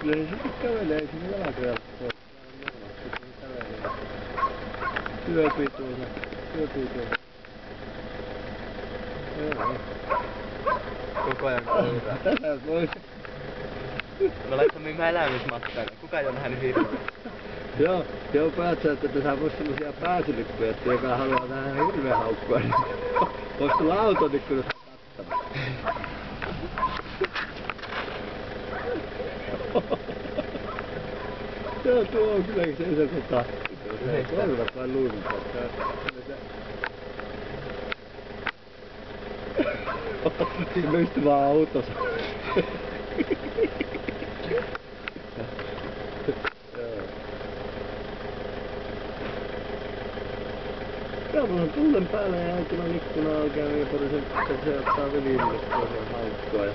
Kyllä se sitten kävelee, ei sinne jalkoja pois. Syöpii tuolla. Joo. Koko ajan koulaa. Tässä voi. Mä laitamme yhä elämysmatkaan. Kuka ei oo nähnyt hirveä? Joo, päätsä, että tässä vois semmosia pääsylippuja, että joka haluaa nähdä hirveä haukkua, niin vois tulla auton ikkunasta kattamaan. Joo, tuo on kyllä se korvat vai luurit, siinä istui vaan autossa. Joo, mulla on tullen päällä ja auton ikkuna oikein niin paljon se ottaa vilille tuohon haukkua.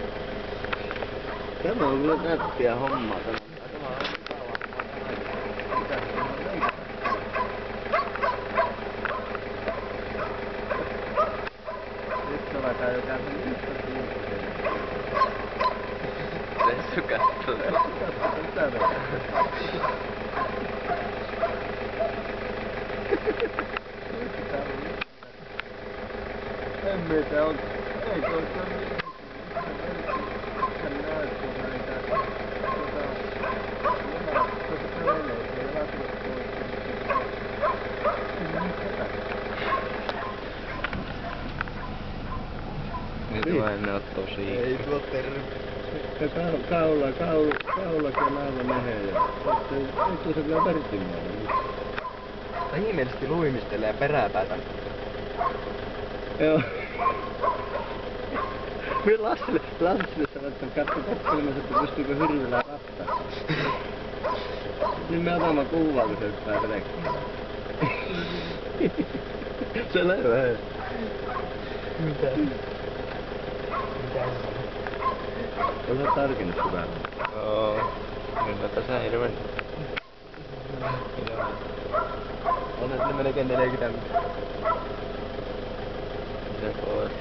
Tämä on kyllä nättiä hommaa. Tämä on nyt aletaan jo käydä yhtä suuntaan. Ressu kattoo. Mitä ne on? En mitä on. Eikö ole se mitään? Hän näyttää näitä. Tuossa kävelee, se jalat pois. Nyt mä en oo tosi. Ei tuo terve. Kaulakin on aivan meheä. Ei tuossa kyllä vertimmäinen. Ihmeellisesti luimistelee peräpäätä. Joo. Minä Lassille sanoin, että katselemassa, että pystyykö hirvellä rattaa. Niin me otamme kuvaa, kun se hyppää selekkiin. Se levää. Mitä? On se tarkennus hyvä. Oo. Nyt mä tässä hirveen. On nyt melkein 40. Se pois.